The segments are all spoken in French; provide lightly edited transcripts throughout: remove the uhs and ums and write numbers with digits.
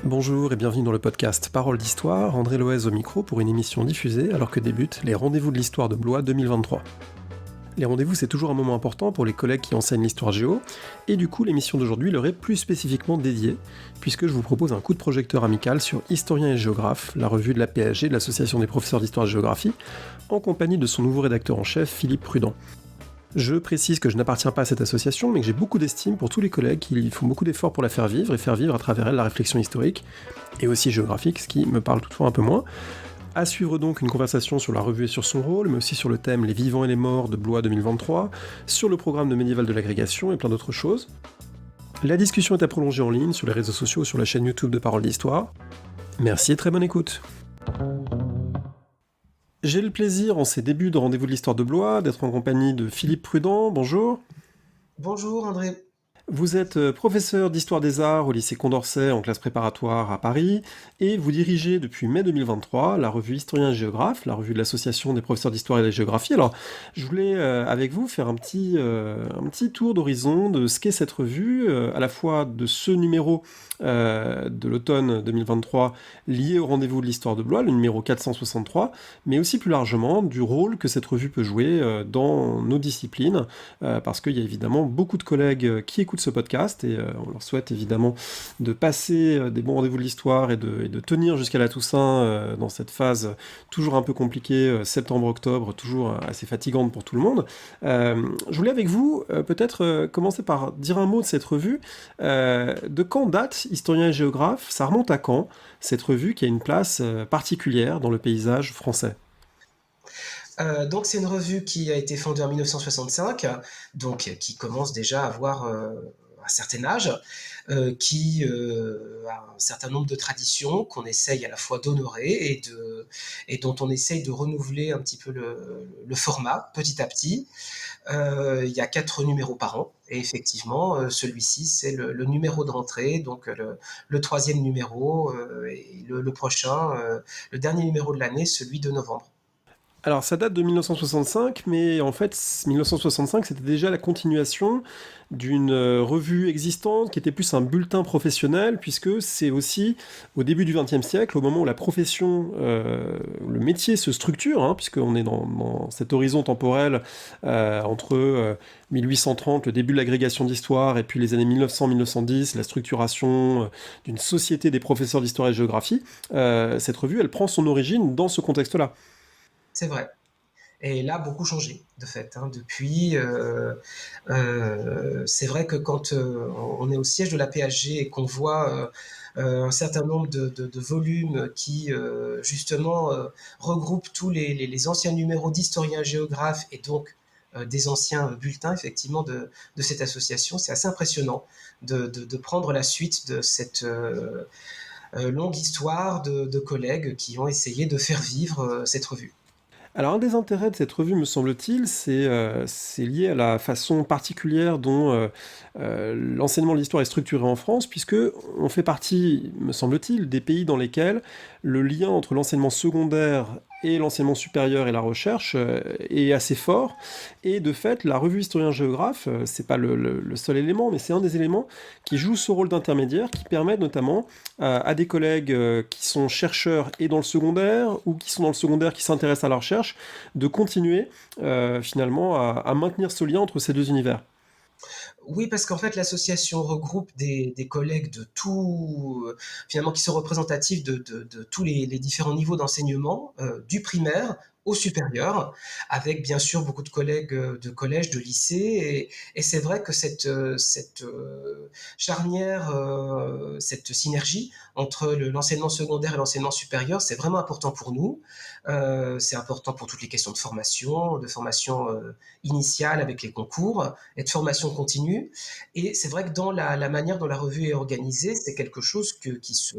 Bonjour et bienvenue dans le podcast Parole d'Histoire, André Loez au micro pour une émission diffusée alors que débutent les Rendez-vous de l'Histoire de Blois 2023. Les rendez-vous, c'est toujours un moment important pour les collègues qui enseignent l'histoire géo, et du coup l'émission d'aujourd'hui leur est plus spécifiquement dédiée, puisque je vous propose un coup de projecteur amical sur Historiens et Géographes, la revue de la PSG, de l'Association des professeurs d'histoire et géographie, en compagnie de son nouveau rédacteur en chef, Philippe Prudent. Je précise que je n'appartiens pas à cette association, mais que j'ai beaucoup d'estime pour tous les collègues qui font beaucoup d'efforts pour la faire vivre, et faire vivre à travers elle la réflexion historique, et aussi géographique, ce qui me parle toutefois un peu moins. À suivre donc une conversation sur la revue et sur son rôle, mais aussi sur le thème Les vivants et les morts de Blois 2023, sur le programme de médiéval de l'agrégation et plein d'autres choses. La discussion est à prolonger en ligne sur les réseaux sociaux ou sur la chaîne YouTube de Parole d'Histoire. Merci et très bonne écoute. J'ai le plaisir, en ces débuts de Rendez-vous de l'Histoire de Blois, d'être en compagnie de Philippe Prudent. Bonjour. Bonjour André. Vous êtes professeur d'Histoire des Arts au lycée Condorcet en classe préparatoire à Paris, et vous dirigez depuis mai 2023 la revue Historiens et Géographes, la revue de l'Association des professeurs d'Histoire et de Géographie. Alors, je voulais avec vous faire un petit tour d'horizon de ce qu'est cette revue, à la fois de ce numéro de l'automne 2023 lié au Rendez-vous de l'Histoire de Blois, le numéro 463, mais aussi plus largement du rôle que cette revue peut jouer dans nos disciplines, parce qu'il y a évidemment beaucoup de collègues qui écoutent ce podcast, et on leur souhaite évidemment de passer des bons rendez-vous de l'histoire et de tenir jusqu'à la Toussaint dans cette phase toujours un peu compliquée, septembre-octobre, toujours assez fatigante pour tout le monde. Je voulais avec vous peut-être commencer par dire un mot de cette revue. De quand date Historien et Géographe? Ça remonte à quand, cette revue qui a une place particulière dans le paysage français? Donc c'est une revue qui a été fondée en 1965, donc qui commence déjà à avoir un certain âge, qui a un certain nombre de traditions qu'on essaye à la fois d'honorer et dont on essaye de renouveler un petit peu le format petit à petit. Il y a 4 numéros par an, et effectivement, celui-ci, c'est le numéro de rentrée, donc le troisième numéro, et le prochain, le dernier numéro de l'année, celui de novembre. Alors ça date de 1965, mais en fait 1965 c'était déjà la continuation d'une revue existante qui était plus un bulletin professionnel, puisque c'est aussi au début du XXe siècle, au moment où la profession, le métier se structure, hein, puisqu'on est dans cet horizon temporel entre 1830, le début de l'agrégation d'histoire, et puis les années 1900-1910, la structuration d'une société des professeurs d'histoire et de géographie. Cette revue, elle prend son origine dans ce contexte-là. C'est vrai. Et là, beaucoup changé, de fait, hein, depuis. C'est vrai que quand on est au siège de la PHG et qu'on voit un certain nombre de volumes qui, justement, regroupent tous les anciens numéros d'historiens géographes et donc des anciens bulletins, effectivement, de cette association, c'est assez impressionnant de prendre la suite de cette longue histoire de collègues qui ont essayé de faire vivre cette revue. Alors un des intérêts de cette revue, me semble-t-il, c'est lié à la façon particulière dont l'enseignement de l'histoire est structuré en France, puisque on fait partie, me semble-t-il, des pays dans lesquels le lien entre l'enseignement secondaire et l'enseignement supérieur et la recherche est assez fort, et de fait, la revue Historien-Géographe, c'est pas le seul élément, mais c'est un des éléments qui joue ce rôle d'intermédiaire, qui permet notamment à des collègues qui sont chercheurs et dans le secondaire, ou qui sont dans le secondaire qui s'intéressent à la recherche, de continuer finalement à maintenir ce lien entre ces deux univers. Oui, parce qu'en fait, l'association regroupe des collègues de tout, finalement, qui sont représentatifs de tous les différents niveaux d'enseignement, du primaire au supérieur, avec bien sûr beaucoup de collègues de collège, de lycée. Et c'est vrai que cette charnière, cette synergie entre l'enseignement secondaire et l'enseignement supérieur, c'est vraiment important pour nous. C'est important pour toutes les questions de formation initiale avec les concours et de formation continue. Et c'est vrai que dans la manière dont la revue est organisée, c'est quelque chose qui se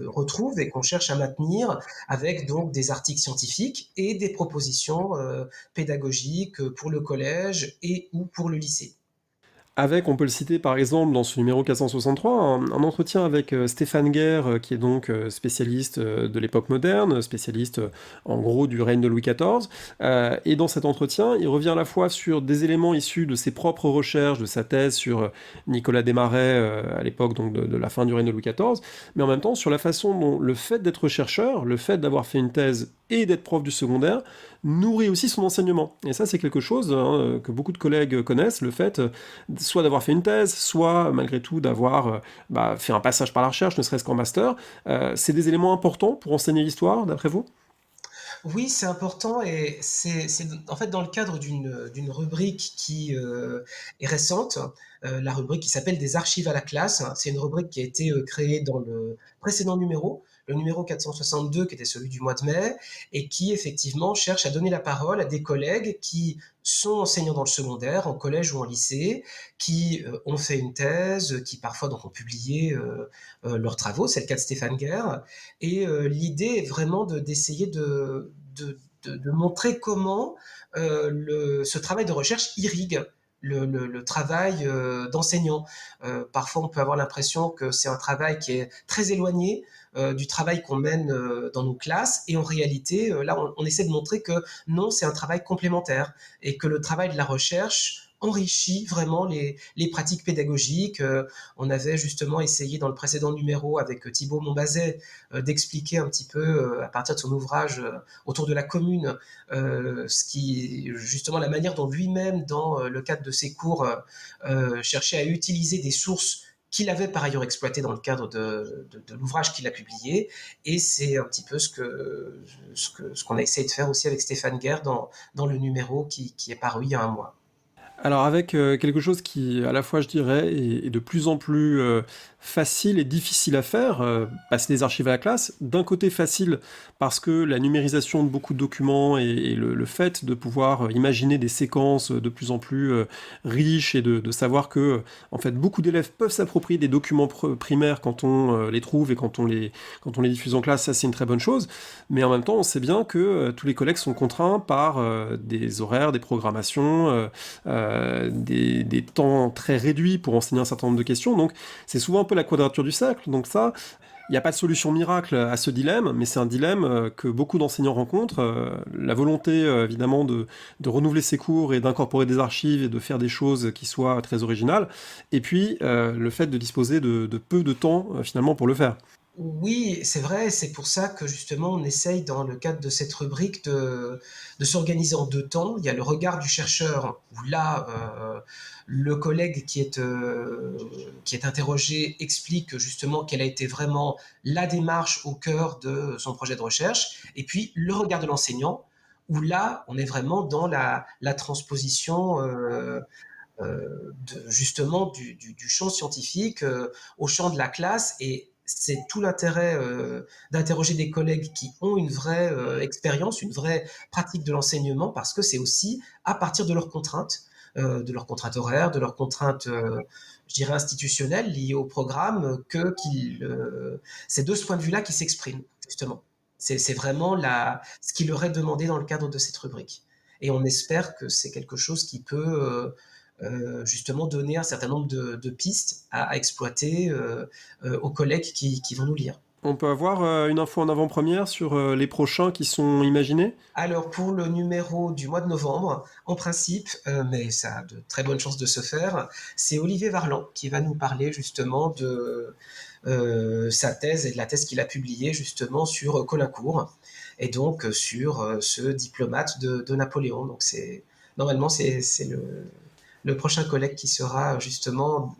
retrouve et qu'on cherche à maintenir avec donc des articles scientifiques et des propositions pédagogiques pour le collège et ou pour le lycée. Avec, on peut le citer par exemple dans ce numéro 463, un entretien avec Stéphane Guerre, qui est donc spécialiste de l'époque moderne, spécialiste en gros du règne de Louis XIV. Et dans cet entretien, il revient à la fois sur des éléments issus de ses propres recherches, de sa thèse sur Nicolas Desmarets à l'époque donc de la fin du règne de Louis XIV, mais en même temps sur la façon dont le fait d'être chercheur, le fait d'avoir fait une thèse et d'être prof du secondaire, nourrit aussi son enseignement. Et ça, c'est quelque chose que beaucoup de collègues connaissent, le fait soit d'avoir fait une thèse, soit malgré tout d'avoir fait un passage par la recherche, ne serait-ce qu'en master. C'est des éléments importants pour enseigner l'histoire, d'après vous? Oui, c'est important et c'est en fait dans le cadre d'une rubrique qui est récente, la rubrique qui s'appelle Des archives à la classe. C'est une rubrique qui a été créée dans le précédent numéro, le numéro 462 qui était celui du mois de mai, et qui effectivement cherche à donner la parole à des collègues qui sont enseignants dans le secondaire, en collège ou en lycée, qui ont fait une thèse, qui parfois donc ont publié leurs travaux. C'est le cas de Stéphane Guerre. Et l'idée est vraiment d'essayer de montrer comment ce travail de recherche irrigue le travail d'enseignant. Parfois, on peut avoir l'impression que c'est un travail qui est très éloigné du travail qu'on mène dans nos classes. Et en réalité, là, on essaie de montrer que non, c'est un travail complémentaire et que le travail de la recherche enrichit vraiment les pratiques pédagogiques. On avait justement essayé dans le précédent numéro avec Thibaut Monbazet d'expliquer un petit peu, à partir de son ouvrage autour de la commune, justement la manière dont lui-même, dans le cadre de ses cours, cherchait à utiliser des sources qu'il avait par ailleurs exploitées dans le cadre de l'ouvrage qu'il a publié. Et c'est un petit peu ce qu'on a essayé de faire aussi avec Stéphane Guerre dans le numéro qui est paru il y a un mois. Alors avec quelque chose qui, à la fois, je dirais, est de plus en plus facile et difficile à faire, passer des archives à la classe. D'un côté facile parce que la numérisation de beaucoup de documents et le fait de pouvoir imaginer des séquences de plus en plus riches et de savoir que en fait beaucoup d'élèves peuvent s'approprier des documents primaires quand on les trouve et quand on les diffuse en classe, ça c'est une très bonne chose. Mais en même temps, on sait bien que tous les collègues sont contraints par des horaires, des programmations. Des temps très réduits pour enseigner un certain nombre de questions. Donc c'est souvent un peu la quadrature du cercle. Donc ça, il n'y a pas de solution miracle à ce dilemme, mais c'est un dilemme que beaucoup d'enseignants rencontrent. La volonté, évidemment, de renouveler ses cours et d'incorporer des archives et de faire des choses qui soient très originales. Et puis, le fait de disposer de peu de temps, finalement, pour le faire. Oui, c'est vrai, c'est pour ça que justement on essaye dans le cadre de cette rubrique de s'organiser en deux temps. Il y a le regard du chercheur où là, le collègue qui est interrogé explique justement quelle a été vraiment la démarche au cœur de son projet de recherche. Et puis le regard de l'enseignant où là, on est vraiment dans la transposition justement du champ scientifique au champ de la classe. Et c'est tout l'intérêt d'interroger des collègues qui ont une vraie expérience, une vraie pratique de l'enseignement, parce que c'est aussi à partir de leurs contraintes horaires, de leurs contraintes, je dirais, institutionnelles liées au programme, c'est de ce point de vue-là qu'ils s'expriment, justement. C'est vraiment ce qui leur est demandé dans le cadre de cette rubrique. Et on espère que c'est quelque chose qui peut justement donner un certain nombre de pistes à exploiter aux collègues qui vont nous lire. On peut avoir une info en avant-première sur les prochains qui sont imaginés. Alors pour le numéro du mois de novembre, en principe, mais ça a de très bonnes chances de se faire, c'est Olivier Varlan qui va nous parler justement de sa thèse et de la thèse qu'il a publiée justement sur Colincourt et donc sur ce diplomate de Napoléon. Donc normalement c'est le prochain collègue qui sera justement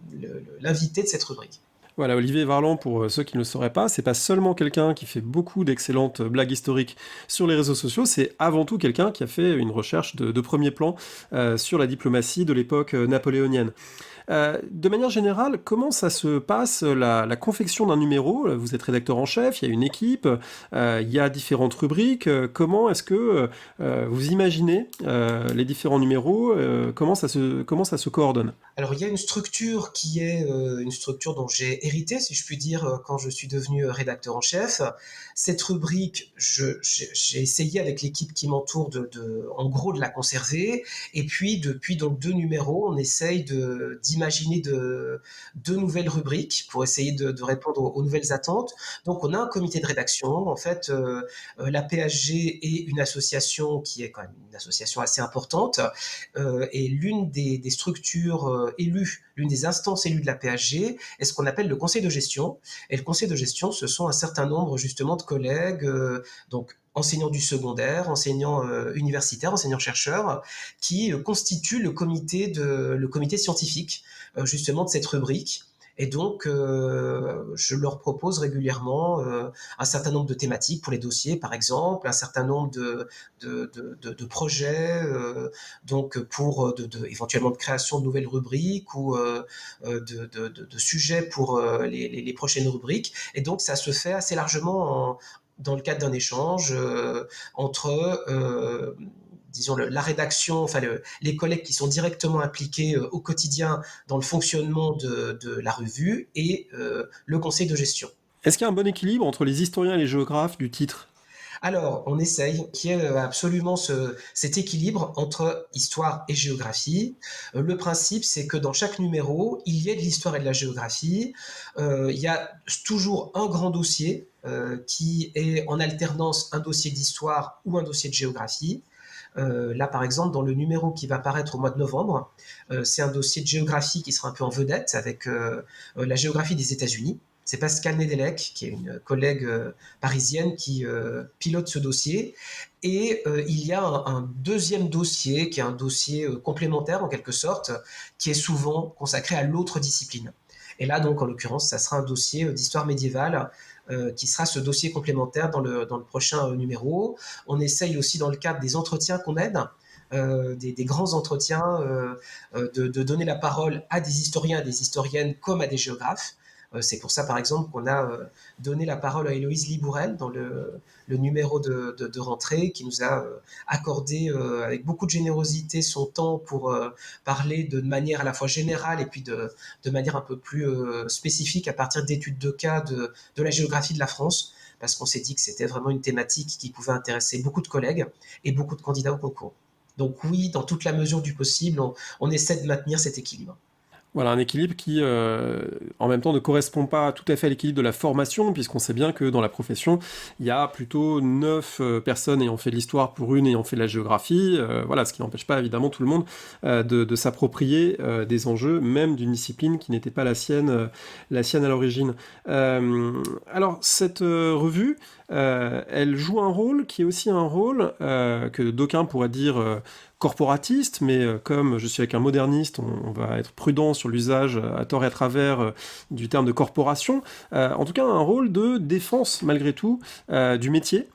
l'invité de cette rubrique. Voilà, Olivier Varlan, pour ceux qui ne le sauraient pas, c'est pas seulement quelqu'un qui fait beaucoup d'excellentes blagues historiques sur les réseaux sociaux, c'est avant tout quelqu'un qui a fait une recherche de premier plan sur la diplomatie de l'époque napoléonienne. De manière générale, comment ça se passe la confection d'un numéro? Vous êtes rédacteur en chef, il y a une équipe, il y a différentes rubriques. Comment est-ce que vous imaginez les différents numéros? Comment ça se coordonne? Alors il y a une structure qui est une structure dont j'ai hérité, si je puis dire, quand je suis devenu rédacteur en chef. Cette rubrique, j'ai essayé avec l'équipe qui m'entoure en gros de la conserver. Et puis depuis donc deux numéros, on essaye d'imaginer de nouvelles rubriques pour essayer de répondre aux nouvelles attentes. Donc on a un comité de rédaction. En fait, la PHG est une association qui est quand même une association assez importante, et l'une des structures élues, l'une des instances élues de la PHG est ce qu'on appelle le conseil de gestion. Et le conseil de gestion, ce sont un certain nombre justement de collègues, donc enseignants du secondaire, enseignants universitaires, enseignants-chercheurs, qui constituent le comité scientifique justement de cette rubrique. Et donc, je leur propose régulièrement un certain nombre de thématiques pour les dossiers, par exemple, un certain nombre de projets, donc pour éventuellement de création de nouvelles rubriques ou de sujets pour les prochaines rubriques. Et donc, ça se fait assez largement dans le cadre d'un échange entre disons la rédaction, enfin les collègues qui sont directement impliqués au quotidien dans le fonctionnement de la revue et le conseil de gestion. Est-ce qu'il y a un bon équilibre entre les historiens et les géographes du titre? Alors, on essaye qu'il y ait absolument cet équilibre entre histoire et géographie. Le principe, c'est que dans chaque numéro, il y ait de l'histoire et de la géographie. Il y a toujours un grand dossier qui est en alternance un dossier d'histoire ou un dossier de géographie. Là, par exemple, dans le numéro qui va paraître au mois de novembre, c'est un dossier de géographie qui sera un peu en vedette avec la géographie des États-Unis. C'est Pascal Nedelec, qui est une collègue parisienne, qui pilote ce dossier. Et il y a un deuxième dossier, qui est un dossier complémentaire en quelque sorte, qui est souvent consacré à l'autre discipline. Et là, donc, en l'occurrence, ça sera un dossier d'histoire médiévale qui sera ce dossier complémentaire dans le prochain numéro. On essaye aussi, dans le cadre des entretiens qu'on mène, des grands entretiens, de donner la parole à des historiens et des historiennes comme à des géographes. C'est pour ça, par exemple, qu'on a donné la parole à Héloïse Libourel dans le numéro de rentrée, qui nous a accordé avec beaucoup de générosité son temps pour parler de manière à la fois générale et puis de manière un peu plus spécifique à partir d'études de cas de la géographie de la France, parce qu'on s'est dit que c'était vraiment une thématique qui pouvait intéresser beaucoup de collègues et beaucoup de candidats au concours. Donc oui, dans toute la mesure du possible, on essaie de maintenir cet équilibre. Voilà, un équilibre qui, en même temps, ne correspond pas tout à fait à l'équilibre de la formation, puisqu'on sait bien que dans la profession, il y a plutôt 9 personnes ayant fait de l'histoire pour une ayant fait de la géographie, voilà, ce qui n'empêche pas évidemment tout le monde de s'approprier des enjeux, même d'une discipline qui n'était pas la sienne à l'origine. Alors, cette revue, elle joue un rôle qui est aussi un rôle que d'aucuns pourraient dire corporatiste, mais comme je suis avec un moderniste, on va être prudent sur l'usage à tort et à travers du terme de corporation. En tout cas, un rôle de défense, malgré tout, du métier.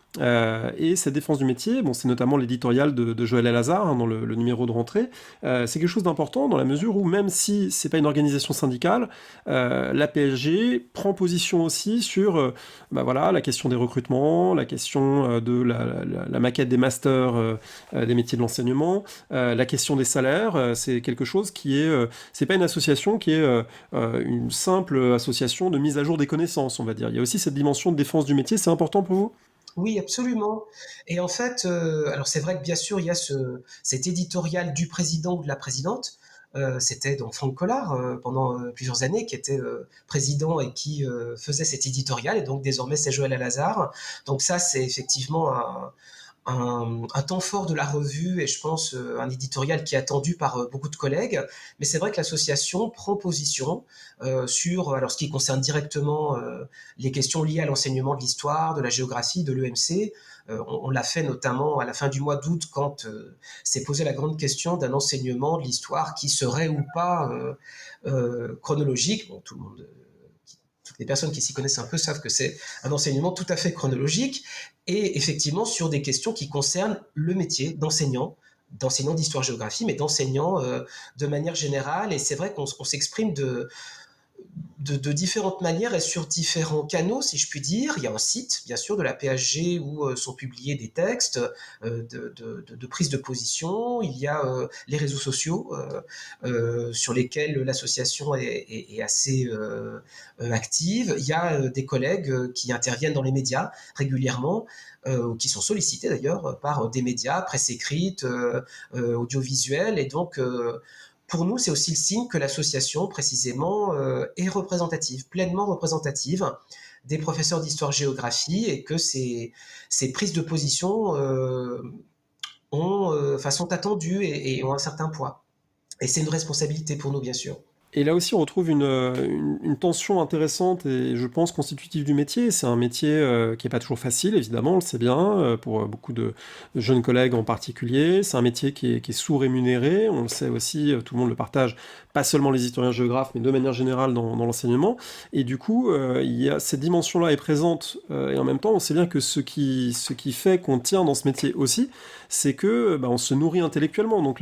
Et cette défense du métier, bon, c'est notamment l'éditorial de Joël Alazard dans le numéro de rentrée, c'est quelque chose d'important dans la mesure où, même si c'est pas une organisation syndicale, la PSG prend position aussi sur voilà, la question des recrutements, la question de la maquette des masters des métiers de l'enseignement, la question des salaires, c'est quelque chose qui est... c'est pas une association qui est une simple association de mise à jour des connaissances, on va dire. Il y a aussi cette dimension de défense du métier, c'est important pour vous? Oui, absolument. Et en fait, alors c'est vrai que bien sûr, il y a cet éditorial du président ou de la présidente. C'était donc Franck Collard pendant plusieurs années qui était président et qui faisait cet éditorial. Et donc désormais, c'est Joël Alazard. Donc ça, c'est effectivement un temps fort de la revue et je pense un éditorial qui est attendu par beaucoup de collègues. Mais c'est vrai que l'association prend position sur alors ce qui concerne directement les questions liées à l'enseignement de l'histoire, de la géographie, de l'EMC. On l'a fait notamment à la fin du mois d'août quand s'est posé la grande question d'un enseignement de l'histoire qui serait ou pas chronologique. Bon, tout le monde toutes les personnes qui s'y connaissent un peu savent que c'est un enseignement tout à fait chronologique et effectivement sur des questions qui concernent le métier d'enseignant d'histoire-géographie, mais d'enseignant de manière générale. Et c'est vrai qu'on s'exprime de différentes manières et sur différents canaux, si je puis dire. Il y a un site, bien sûr, de la PHG où sont publiés des textes de prise de position. Il y a les réseaux sociaux sur lesquels l'association est assez active. Il y a des collègues qui interviennent dans les médias régulièrement, qui sont sollicités d'ailleurs par des médias, presse écrite, audiovisuelle, et donc pour nous, c'est aussi le signe que l'association, précisément, est représentative, pleinement représentative des professeurs d'histoire-géographie, et que ces prises de position sont attendues et ont un certain poids. Et c'est une responsabilité pour nous, bien sûr. Et là aussi, on retrouve une tension intéressante et je pense constitutive du métier. C'est un métier qui n'est pas toujours facile, évidemment, on le sait bien, pour beaucoup de jeunes collègues en particulier. C'est un métier qui est sous-rémunéré, on le sait aussi, tout le monde le partage, pas seulement les historiens géographes, mais de manière générale dans l'enseignement. Et du coup, cette dimension-là est présente, et en même temps, on sait bien que ce qui fait qu'on tient dans ce métier aussi, c'est que on se nourrit intellectuellement. Donc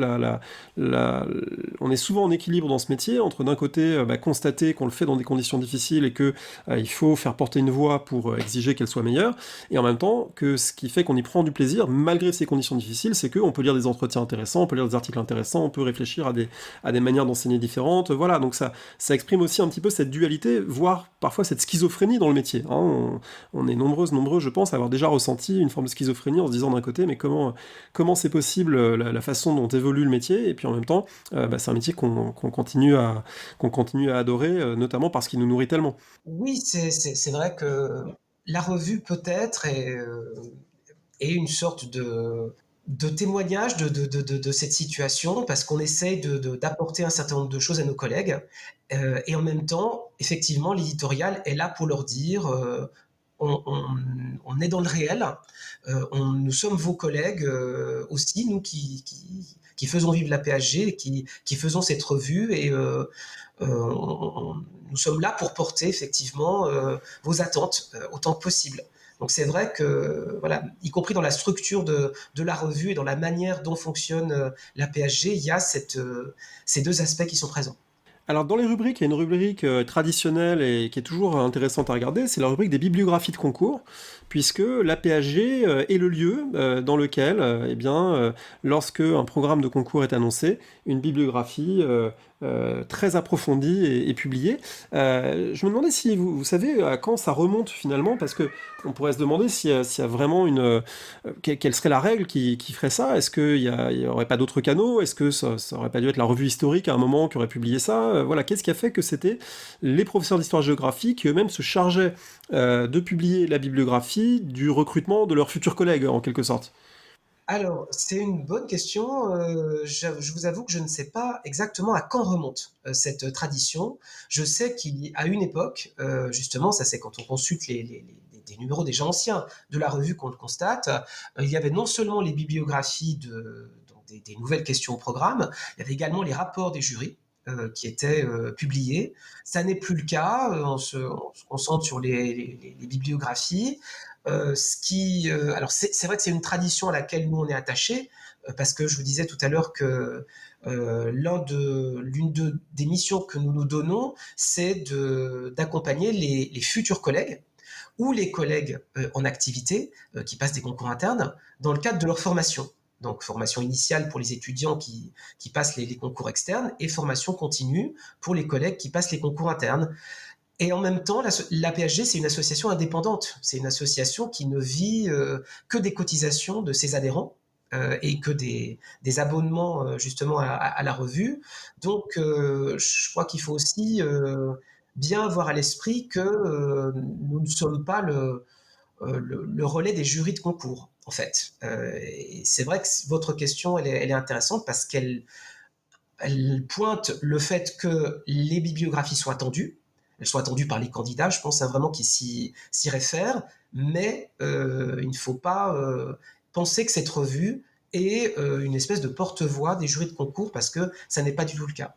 on est souvent en équilibre dans ce métier entre d'un côté constater qu'on le fait dans des conditions difficiles et que il faut faire porter une voix pour exiger qu'elle soit meilleure, et en même temps que ce qui fait qu'on y prend du plaisir malgré ces conditions difficiles, c'est qu'on peut lire des entretiens intéressants, on peut lire des articles intéressants, on peut réfléchir à des manières d'enseigner différentes. Voilà, donc ça exprime aussi un petit peu cette dualité, voire parfois cette schizophrénie dans le métier, hein. On est nombreux, je pense, à avoir déjà ressenti une forme de schizophrénie en se disant d'un côté, mais comment c'est possible la façon dont évolue le métier, et puis en même temps c'est un métier qu'on continue à adorer, notamment parce qu'il nous nourrit tellement. Oui, c'est vrai que la revue peut-être est une sorte de témoignage de cette situation, parce qu'on essaye d'apporter un certain nombre de choses à nos collègues, et en même temps, effectivement, l'éditorial est là pour leur dire on est dans le réel, nous sommes vos collègues aussi, nous qui faisons vivre la PHG, qui faisons cette revue, et nous sommes là pour porter effectivement vos attentes autant que possible. Donc c'est vrai que, voilà, y compris dans la structure de la revue et dans la manière dont fonctionne la PHG, il y a ces deux aspects qui sont présents. Alors dans les rubriques, il y a une rubrique traditionnelle et qui est toujours intéressante à regarder, c'est la rubrique des bibliographies de concours, puisque la PHG est le lieu dans lequel, lorsque un programme de concours est annoncé, une bibliographie très approfondie est publiée. Je me demandais si vous savez à quand ça remonte finalement, parce que on pourrait se demander s'il y a vraiment quelle serait la règle qui ferait ça. Est-ce qu'il y aurait pas d'autres canaux? Est-ce que ça aurait pas dû être la revue historique à un moment qui aurait publié ça? Voilà, qu'est-ce qui a fait que c'était les professeurs d'histoire-géographie qui eux-mêmes se chargeaient de publier la bibliographie du recrutement de leurs futurs collègues, en quelque sorte? Alors, c'est une bonne question. Je vous avoue que je ne sais pas exactement à quand remonte cette tradition. Je sais qu'à une époque, justement, ça c'est quand on consulte des numéros déjà anciens de la revue qu'on le constate, il y avait non seulement les bibliographies donc des nouvelles questions au programme, il y avait également les rapports des jurys qui étaient publiés. Ça n'est plus le cas, on se concentre sur les bibliographies. Alors c'est vrai que c'est une tradition à laquelle nous on est attachés, parce que je vous disais tout à l'heure que des missions que nous nous donnons, c'est d'accompagner les futurs collègues ou les collègues en activité qui passent des concours internes dans le cadre de leur formation. Donc formation initiale pour les étudiants qui passent les concours externes, et formation continue pour les collègues qui passent les concours internes. Et en même temps, la PHG, c'est une association indépendante. C'est une association qui ne vit que des cotisations de ses adhérents et que des abonnements justement à la revue. Donc, je crois qu'il faut aussi bien avoir à l'esprit que nous ne sommes pas le relais des jurys de concours, en fait. Et c'est vrai que votre question, elle est intéressante, parce elle pointe le fait que les bibliographies soient attendues. Elles sont attendues par les candidats, je pense vraiment qu'ils s'y réfèrent, mais il ne faut pas penser que cette revue est une espèce de porte-voix des jurys de concours, parce que ça n'est pas du tout le cas.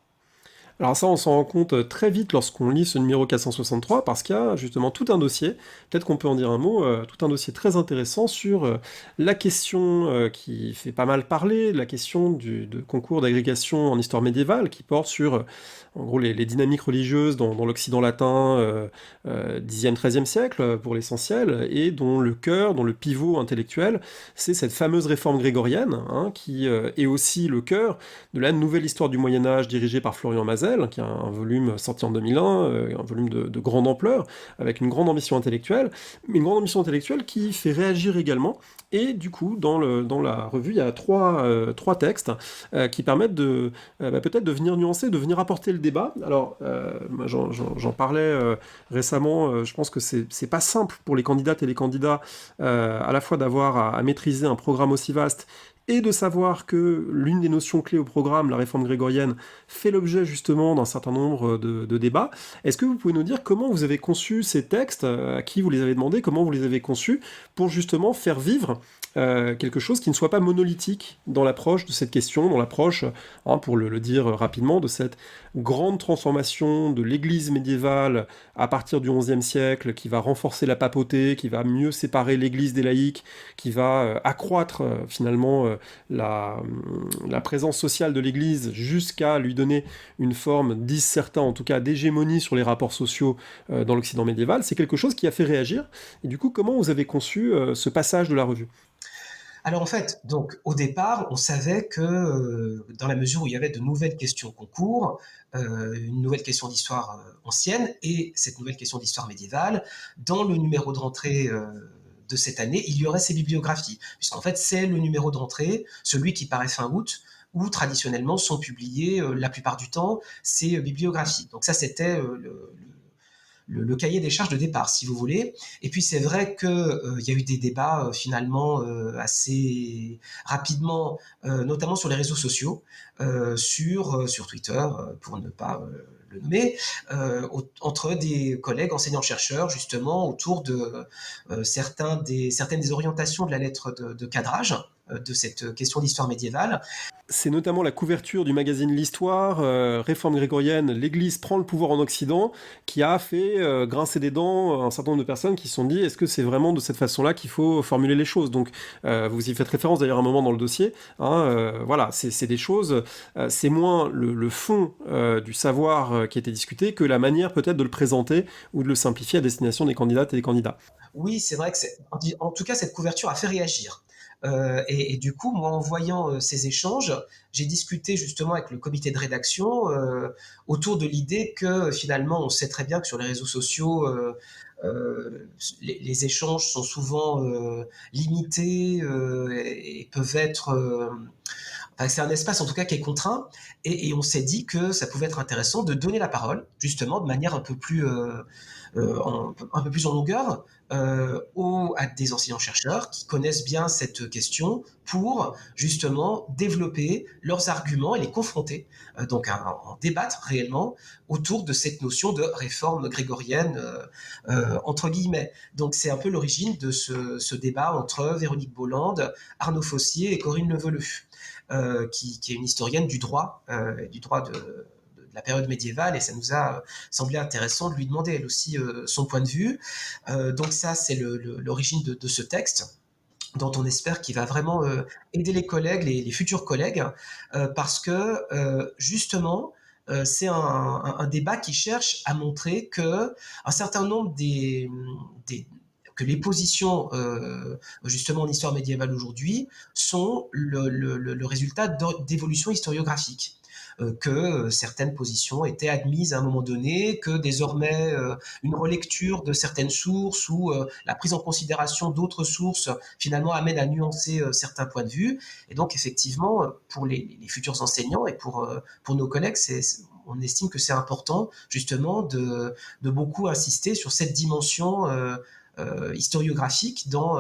Alors ça, on s'en rend compte très vite lorsqu'on lit ce numéro 463, parce qu'il y a justement tout un dossier, peut-être qu'on peut en dire un mot, tout un dossier très intéressant sur la question qui fait pas mal parler, la question de concours d'agrégation en histoire médiévale, qui porte sur, en gros, les dynamiques religieuses dans l'Occident latin 10e, 13e siècle, pour l'essentiel, et dont le cœur, dont le pivot intellectuel, c'est cette fameuse réforme grégorienne, hein, qui est aussi le cœur de la nouvelle histoire du Moyen-Âge dirigée par Florian Mazet, Loisel, qui est un volume sorti en 2001, un volume de grande ampleur, avec une grande ambition intellectuelle, mais une grande ambition intellectuelle qui fait réagir également. Et du coup, dans la revue, il y a trois textes qui permettent peut-être de venir nuancer, de venir apporter le débat. Alors, moi, j'en parlais récemment, je pense que c'est pas simple pour les candidates et les candidats à la fois d'avoir à maîtriser un programme aussi vaste et de savoir que l'une des notions clés au programme, la réforme grégorienne, fait l'objet justement d'un certain nombre de débats. Est-ce que vous pouvez nous dire comment vous avez conçu ces textes, à qui vous les avez demandés, comment vous les avez conçus, pour justement faire vivre quelque chose qui ne soit pas monolithique dans l'approche de cette question, dans l'approche, pour le dire rapidement, de cette grande transformation de l'Église médiévale à partir du XIe siècle, qui va renforcer la papauté, qui va mieux séparer l'Église des laïcs, qui va accroître finalement la présence sociale de l'Église jusqu'à lui donner une forme, disent certains en tout cas, d'hégémonie sur les rapports sociaux dans l'Occident médiéval. C'est quelque chose qui a fait réagir. Et du coup, comment vous avez conçu ce passage de la revue ? Alors en fait, donc au départ, on savait que dans la mesure où il y avait de nouvelles questions concours, une nouvelle question d'histoire ancienne et cette nouvelle question d'histoire médiévale, dans le numéro de rentrée de cette année, il y aurait ces bibliographies, puisqu'en fait c'est le numéro de rentrée, celui qui paraît fin août, où traditionnellement sont publiées la plupart du temps ces bibliographies. Donc ça c'était le cahier des charges de départ, si vous voulez. Et puis c'est vrai qu'il y a eu des débats finalement assez rapidement, notamment sur les réseaux sociaux, sur Twitter, pour ne pas le nommer, entre des collègues enseignants-chercheurs, justement, autour de certaines des orientations de la lettre de cadrage de cette question d'histoire médiévale. C'est notamment la couverture du magazine L'Histoire, réforme grégorienne, l'Église prend le pouvoir en Occident, qui a fait grincer des dents un certain nombre de personnes qui se sont dit est-ce que c'est vraiment de cette façon-là qu'il faut formuler les choses. Donc vous y faites référence d'ailleurs un moment dans le dossier. Voilà, c'est des choses, c'est moins le fond du savoir qui a été discuté que la manière peut-être de le présenter ou de le simplifier à destination des candidates et des candidats. Oui, c'est vrai que en tout cas cette couverture a fait réagir. Et du coup, moi, en voyant ces échanges, j'ai discuté justement avec le comité de rédaction autour de l'idée que finalement, on sait très bien que sur les réseaux sociaux, les échanges sont souvent limités et peuvent être... enfin, c'est un espace en tout cas qui est contraint et on s'est dit que ça pouvait être intéressant de donner la parole justement de manière un peu plus en longueur à des enseignants-chercheurs qui connaissent bien cette question pour justement développer leurs arguments et les confronter, donc en débattre réellement autour de cette notion de réforme grégorienne, entre guillemets. Donc c'est un peu l'origine de ce débat entre Véronique Bolland, Arnaud Fossier et Corinne Leveleux, qui est une historienne du droit de la période médiévale, et ça nous a semblé intéressant de lui demander elle aussi son point de vue. Donc ça, c'est l'origine de ce texte dont on espère qu'il va vraiment aider les collègues, les futurs collègues, parce que justement, c'est un débat qui cherche à montrer que un certain nombre que les positions justement en histoire médiévale aujourd'hui sont le résultat d'évolutions historiographiques, que certaines positions étaient admises à un moment donné, que désormais une relecture de certaines sources ou la prise en considération d'autres sources finalement amène à nuancer certains points de vue. Et donc effectivement, pour les futurs enseignants et pour nos collègues, on estime que c'est important justement de beaucoup insister sur cette dimension historiographique dans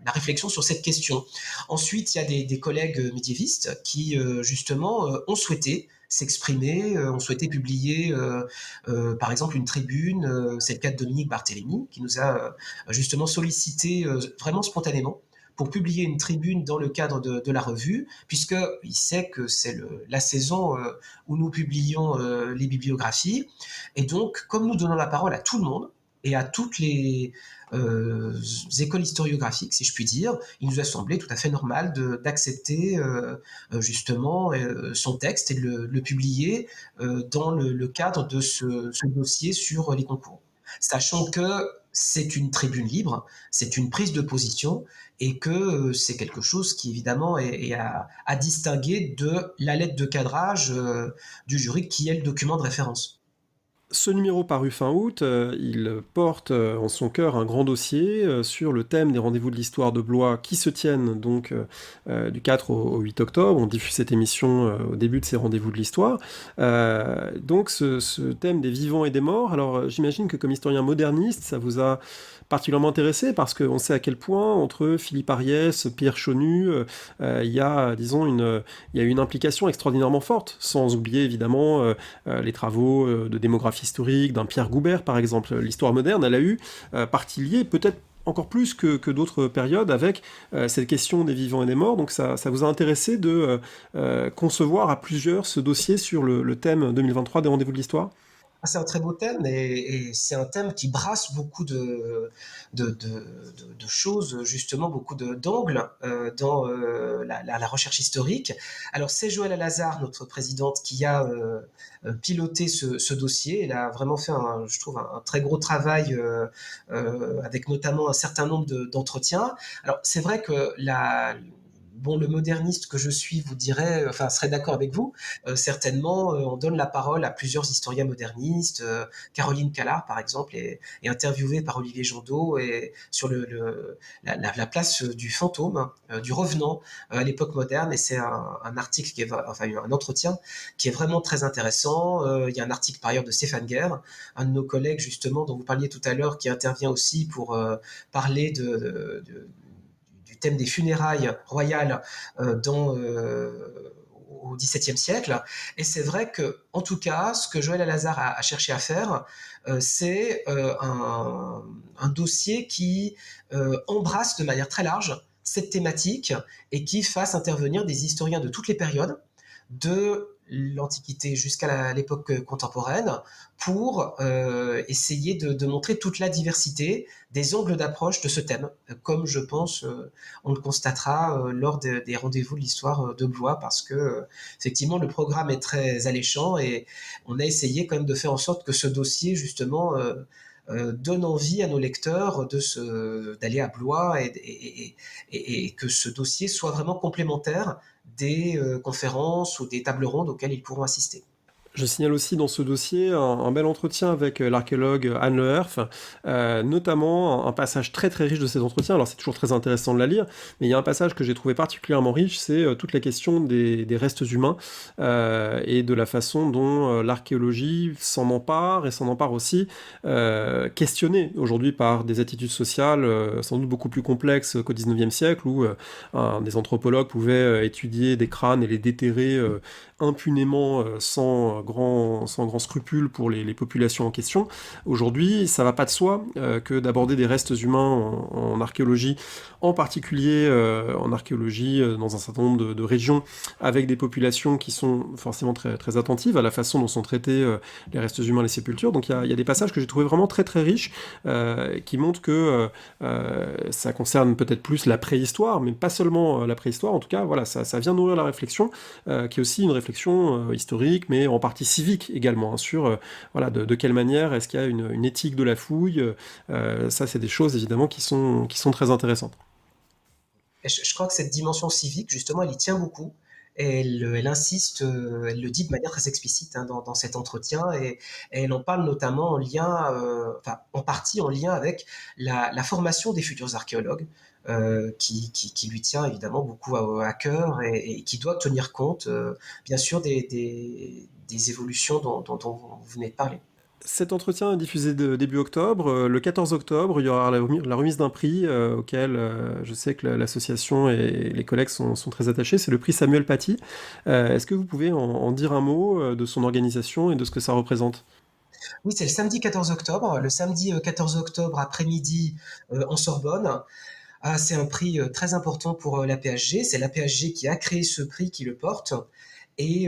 la réflexion sur cette question. Ensuite, il y a des collègues médiévistes qui, justement, ont souhaité s'exprimer, ont souhaité publier, par exemple, une tribune. C'est le cas de Dominique Barthélémy, qui nous a justement sollicité vraiment spontanément pour publier une tribune dans le cadre de la revue, puisqu'il sait que c'est la saison où nous publions les bibliographies. Et donc, comme nous donnons la parole à tout le monde, et à toutes les écoles historiographiques, si je puis dire, il nous a semblé tout à fait normal d'accepter justement son texte et de le publier dans le cadre de ce dossier sur les concours. Sachant que c'est une tribune libre, c'est une prise de position et que c'est quelque chose qui évidemment est à distinguer de la lettre de cadrage du jury qui est le document de référence. Ce numéro paru fin août, il porte en son cœur un grand dossier sur le thème des rendez-vous de l'histoire de Blois qui se tiennent donc du 4 au 8 octobre. On diffuse cette émission au début de ces rendez-vous de l'histoire. Donc ce thème des vivants et des morts, alors j'imagine que comme historien moderniste, ça vous a particulièrement intéressé parce qu'on sait à quel point entre Philippe Ariès, Pierre Chonu, il y a, disons, il y a une implication extraordinairement forte, sans oublier évidemment les travaux de démographie historique d'un Pierre Goubert, par exemple. L'histoire moderne, elle a eu partie liée, peut-être encore plus que d'autres périodes, avec cette question des vivants et des morts. Donc ça vous a intéressé de concevoir à plusieurs ce dossier sur le thème 2023 des rendez-vous de l'histoire? Ah, c'est un très beau thème et c'est un thème qui brasse beaucoup de choses, justement, beaucoup d'angles dans la recherche historique. Alors, c'est Joëlle Alazard, notre présidente, qui a piloté ce dossier. Elle a vraiment fait, je trouve, un très gros travail avec notamment un certain nombre d'entretiens. Alors, c'est vrai que bon, le moderniste que je suis vous dirait, enfin, serait d'accord avec vous. Certainement, on donne la parole à plusieurs historiens modernistes. Caroline Callard, par exemple, est interviewée par Olivier Jondeau et sur la place du fantôme, du revenant à l'époque moderne. Et c'est un article enfin un entretien qui est vraiment très intéressant. Il y a un article par ailleurs de Stéphane Guerre, un de nos collègues justement dont vous parliez tout à l'heure, qui intervient aussi pour parler du thème des funérailles royales au XVIIe siècle. Et c'est vrai que, en tout cas, ce que Joëlle Alazard a cherché à faire, c'est un dossier qui embrasse de manière très large cette thématique et qui fasse intervenir des historiens de toutes les périodes, de l'Antiquité jusqu'à l'époque contemporaine, pour essayer de montrer toute la diversité des angles d'approche de ce thème, comme je pense on le constatera lors des rendez-vous de l'histoire de Blois, parce que effectivement le programme est très alléchant et on a essayé quand même de faire en sorte que ce dossier justement donne envie à nos lecteurs d'aller à Blois et que ce dossier soit vraiment complémentaire des conférences ou des tables rondes auxquelles ils pourront assister. Je signale aussi dans ce dossier un bel entretien avec l'archéologue Anne Leherf, notamment un passage très très riche de cet entretien. Alors c'est toujours très intéressant de la lire, mais il y a un passage que j'ai trouvé particulièrement riche, c'est toute la question des restes humains et de la façon dont l'archéologie s'en empare et s'en empare aussi questionnée aujourd'hui par des attitudes sociales sans doute beaucoup plus complexes qu'au XIXe siècle, où des anthropologues pouvaient étudier des crânes et les déterrer impunément sans grand scrupule pour les populations en question. Aujourd'hui, ça va pas de soi que d'aborder des restes humains en archéologie, en particulier en archéologie dans un certain nombre de régions avec des populations qui sont forcément très, très attentives à la façon dont sont traités les restes humains, les sépultures. Donc il y a des passages que j'ai trouvé vraiment très très riches qui montrent que ça concerne peut-être plus la préhistoire, mais pas seulement la préhistoire. En tout cas, voilà, ça vient nourrir la réflexion, qui est aussi une réflexion historique, mais en partie civique également, hein, sur voilà, de quelle manière est-ce qu'il y a une éthique de la fouille. Ça, c'est des choses évidemment qui sont très intéressantes. Et je crois que cette dimension civique, justement, elle y tient beaucoup. Et elle insiste, elle le dit de manière très explicite hein, dans cet entretien, et elle en parle notamment en lien, enfin en partie en lien avec la formation des futurs archéologues, qui lui tient évidemment beaucoup à cœur et qui doit tenir compte, bien sûr, des évolutions dont vous venez de parler. Cet entretien est diffusé début octobre. Le 14 octobre, il y aura la remise d'un prix auquel je sais que l'association et les collègues sont très attachés. C'est le prix Samuel Paty. Est-ce que vous pouvez en dire un mot de son organisation et de ce que ça représente? Oui, c'est le samedi 14 octobre. Le samedi 14 octobre après-midi en Sorbonne. Ah, c'est un prix très important pour la PHG. C'est la PHG qui a créé ce prix, qui le porte. Et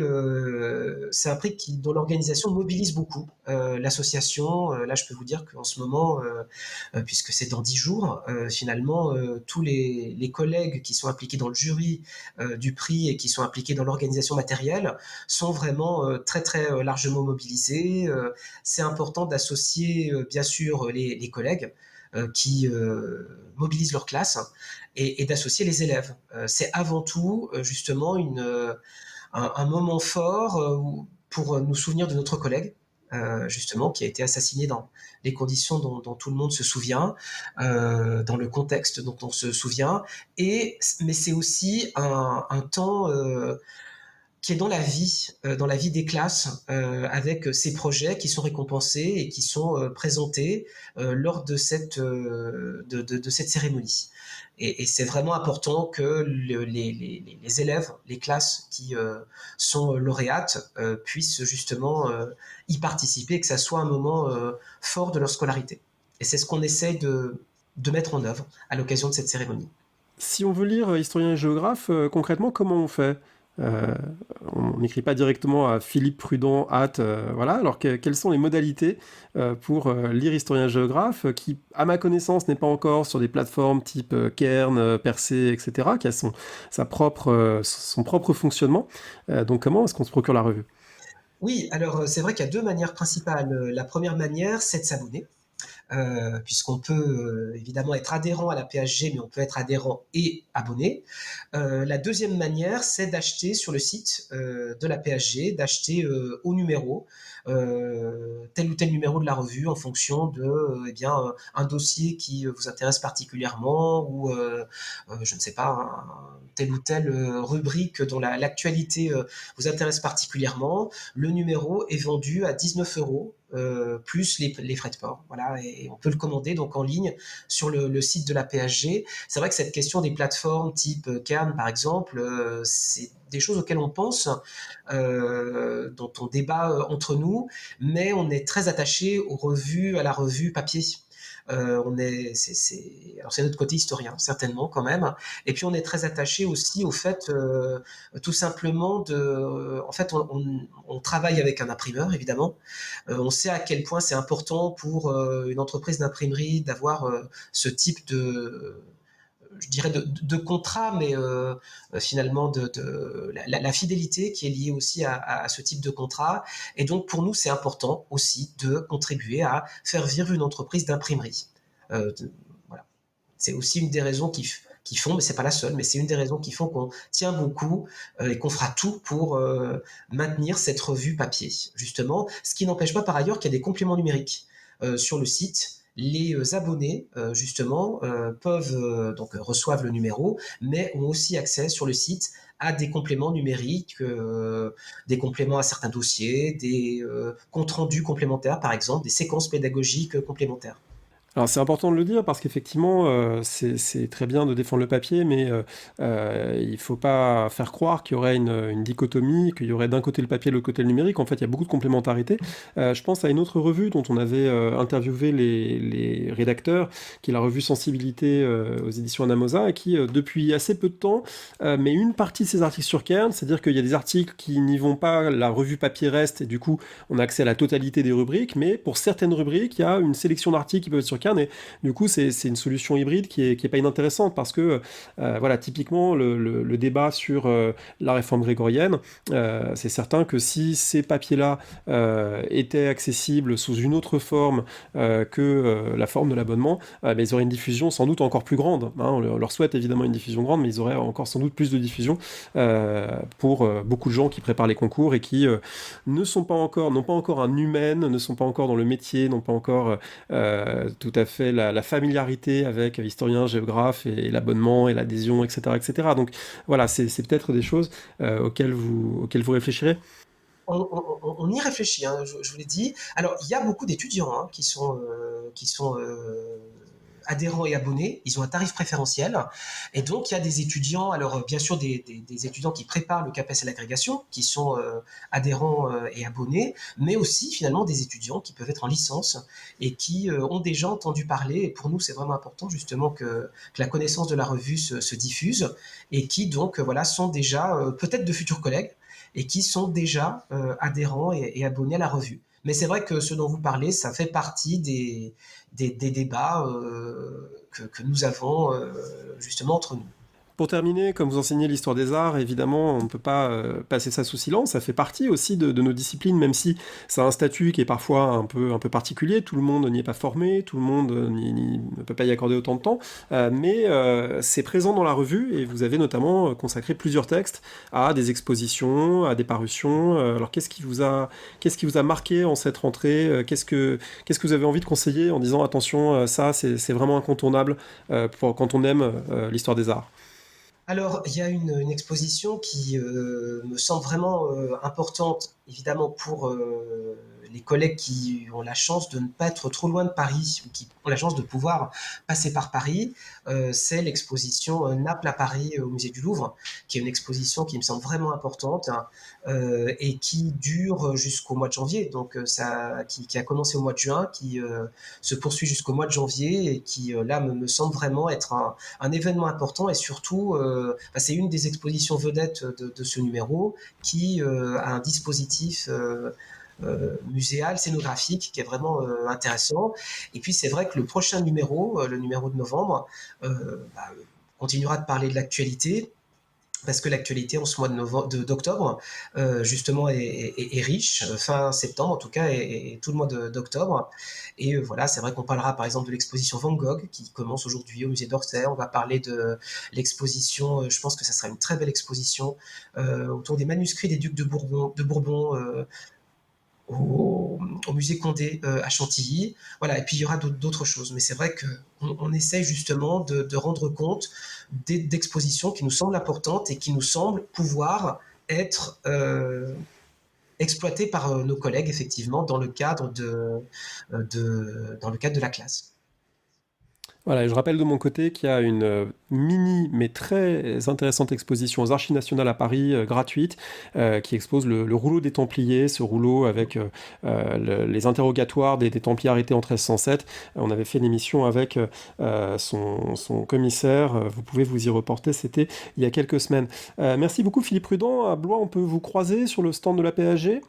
c'est un prix dont l'organisation mobilise beaucoup l'association. Là, je peux vous dire qu'en ce moment, puisque c'est dans 10 jours, finalement, tous les collègues qui sont impliqués dans le jury du prix et qui sont impliqués dans l'organisation matérielle sont vraiment très très largement mobilisés. C'est important d'associer bien sûr les collègues. qui mobilisent leur classe et d'associer les élèves. C'est avant tout justement un moment fort pour nous souvenir de notre collègue, justement, qui a été assassiné dans les conditions dont tout le monde se souvient, dans le contexte dont on se souvient. Mais c'est aussi un temps qui est dans la vie des classes, avec ces projets qui sont récompensés et qui sont présentés lors de de cette cérémonie. Et c'est vraiment important que les élèves, les classes qui sont lauréates puissent justement y participer, que ça soit un moment fort de leur scolarité. Et c'est ce qu'on essaye de mettre en œuvre à l'occasion de cette cérémonie. Si on veut lire historien et géographe, concrètement, comment on fait? Euh, on n'écrit pas directement à Philippe Prudent, voilà. Alors quelles sont les modalités pour lire historien et géographe, qui, à ma connaissance, n'est pas encore sur des plateformes type Cairn, Percé, etc., qui a son propre fonctionnement. Donc comment est-ce qu'on se procure la revue? Oui, alors c'est vrai qu'il y a deux manières principales. La première manière, c'est de s'abonner. Puisqu'on peut évidemment être adhérent à la PHG, mais on peut être adhérent et abonné. La deuxième manière, c'est d'acheter sur le site de la PHG, d'acheter au numéro, tel ou tel numéro de la revue en fonction de un dossier qui vous intéresse particulièrement ou je ne sais pas, telle ou telle rubrique dont l'actualité vous intéresse particulièrement. Le numéro est vendu à 19 € plus les frais de port. Voilà, et on peut le commander donc en ligne sur le site de la PHG. C'est vrai que cette question des plateformes type Cannes, par exemple, c'est des choses auxquelles on pense, dont on débat entre nous, mais on est très attaché à la revue papier. Alors c'est notre côté historien, certainement quand même. Et puis on est très attaché aussi au fait, tout simplement en fait, on travaille avec un imprimeur, évidemment. On sait à quel point c'est important pour une entreprise d'imprimerie d'avoir ce type je dirais de contrat, mais finalement la fidélité qui est liée aussi à ce type de contrat. Et donc pour nous, c'est important aussi de contribuer à faire vivre une entreprise d'imprimerie. Voilà. C'est aussi une des raisons qui font, mais c'est pas la seule, mais c'est une des raisons qui font qu'on tient beaucoup et qu'on fera tout pour maintenir cette revue papier, justement. Ce qui n'empêche pas par ailleurs qu'il y a des compléments numériques sur le site. Les abonnés, justement, donc reçoivent le numéro, mais ont aussi accès sur le site à des compléments numériques, des compléments à certains dossiers, des comptes rendus complémentaires, par exemple, des séquences pédagogiques complémentaires. Alors c'est important de le dire parce qu'effectivement, c'est très bien de défendre le papier, mais il ne faut pas faire croire qu'il y aurait une dichotomie, qu'il y aurait d'un côté le papier et de l'autre côté le numérique. En fait, il y a beaucoup de complémentarité. Je pense à une autre revue dont on avait interviewé les rédacteurs, qui est la revue Sensibilité aux éditions Anamosa, et qui, depuis assez peu de temps, met une partie de ses articles sur Cairn, c'est-à-dire qu'il y a des articles qui n'y vont pas, la revue papier reste, et du coup, on a accès à la totalité des rubriques, mais pour certaines rubriques, il y a une sélection d'articles qui peuvent être sur Cairn, et du coup, c'est une solution hybride qui est pas inintéressante, parce que, voilà, typiquement, le débat sur la réforme grégorienne, c'est certain que si ces papiers-là étaient accessibles sous une autre forme que la forme de l'abonnement, ils auraient une diffusion sans doute encore plus grande, hein. On leur souhaite évidemment une diffusion grande, mais ils auraient encore sans doute plus de diffusion pour beaucoup de gens qui préparent les concours et qui n'ont pas encore un humaine, ne sont pas encore dans le métier, n'ont pas encore tout à fait la familiarité avec historien, géographe et l'abonnement et l'adhésion, etc., etc. Donc voilà, c'est peut-être des choses auxquelles vous réfléchirez. On y réfléchit, hein, je vous l'ai dit. Alors, il y a beaucoup d'étudiants hein, qui sont adhérents et abonnés. Ils ont un tarif préférentiel. Et donc, il y a des étudiants, alors bien sûr des étudiants qui préparent le CAPES et l'agrégation, qui sont adhérents et abonnés, mais aussi finalement des étudiants qui peuvent être en licence et qui ont déjà entendu parler. Et pour nous, c'est vraiment important justement que la connaissance de la revue se diffuse et qui donc voilà sont déjà peut-être de futurs collègues et qui sont déjà adhérents et abonnés à la revue. Mais c'est vrai que ce dont vous parlez, ça fait partie des débats que nous avons justement entre nous. Pour terminer, comme vous enseignez l'histoire des arts, évidemment, on ne peut pas passer ça sous silence. Ça fait partie aussi de nos disciplines, même si ça a un statut qui est parfois un peu particulier. Tout le monde n'y est pas formé, tout le monde ne peut pas y accorder autant de temps. Mais c'est présent dans la revue et vous avez notamment consacré plusieurs textes à des expositions, à des parutions. Alors qu'est-ce qui vous a marqué en cette rentrée ? Qu'est-ce que vous avez envie de conseiller en disant attention, ça c'est vraiment incontournable quand on aime l'histoire des arts ? Alors, il y a une exposition qui me semble vraiment importante, évidemment, pour les collègues qui ont la chance de ne pas être trop loin de Paris ou qui ont la chance de pouvoir passer par Paris. C'est l'exposition Naples à Paris au musée du Louvre, qui est une exposition qui me semble vraiment importante et qui dure jusqu'au mois de janvier. Donc, qui a commencé au mois de juin, qui se poursuit jusqu'au mois de janvier et qui, là, me semble vraiment être un événement important et surtout, c'est une des expositions vedettes de ce numéro qui a un dispositif muséal, scénographique, qui est vraiment intéressant. Et puis c'est vrai que le prochain numéro, le numéro de novembre, continuera de parler de l'actualité, parce que l'actualité en ce mois d'octobre, justement, est riche, fin septembre en tout cas, et tout le mois d'octobre. Et voilà, c'est vrai qu'on parlera par exemple de l'exposition Van Gogh, qui commence aujourd'hui au musée d'Orsay. On va parler de l'exposition, je pense que ça sera une très belle exposition, autour des manuscrits des ducs de Bourbon au musée Condé à Chantilly. Voilà, et puis il y aura d'autres choses. Mais c'est vrai qu'on essaye justement de rendre compte d'expositions qui nous semblent importantes et qui nous semblent pouvoir être exploitées par nos collègues, effectivement, dans le cadre de la classe. Voilà, et je rappelle de mon côté qu'il y a une mini mais très intéressante exposition aux Archives nationales à Paris, gratuite, qui expose le rouleau des Templiers, ce rouleau avec les interrogatoires des Templiers arrêtés en 1307. On avait fait une émission avec son commissaire, vous pouvez vous y reporter, c'était il y a quelques semaines. Merci beaucoup Philippe Prudent, à Blois on peut vous croiser sur le stand de la PAG ?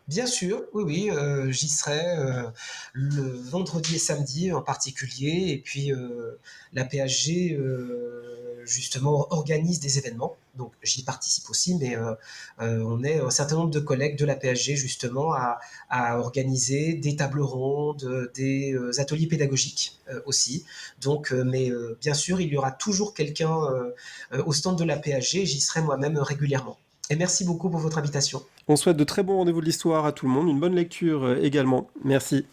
Bien sûr, oui, j'y serai le vendredi et samedi en particulier. Et puis la PHG justement organise des événements, donc j'y participe aussi, mais on est un certain nombre de collègues de la PHG justement à organiser des tables rondes, des ateliers pédagogiques aussi. Donc, mais bien sûr, il y aura toujours quelqu'un au stand de la PHG. J'y serai moi-même régulièrement. Et merci beaucoup pour votre invitation. On souhaite de très bons rendez-vous de l'histoire à tout le monde, une bonne lecture également. Merci.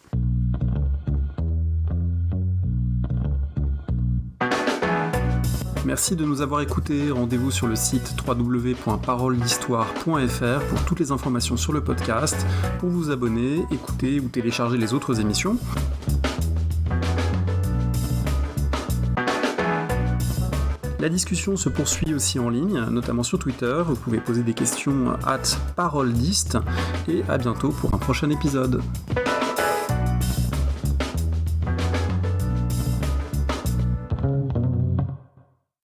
Merci de nous avoir écoutés. Rendez-vous sur le site www.paroledhistoire.fr pour toutes les informations sur le podcast, pour vous abonner, écouter ou télécharger les autres émissions. La discussion se poursuit aussi en ligne, notamment sur Twitter. Vous pouvez poser des questions @paroledist et à bientôt pour un prochain épisode.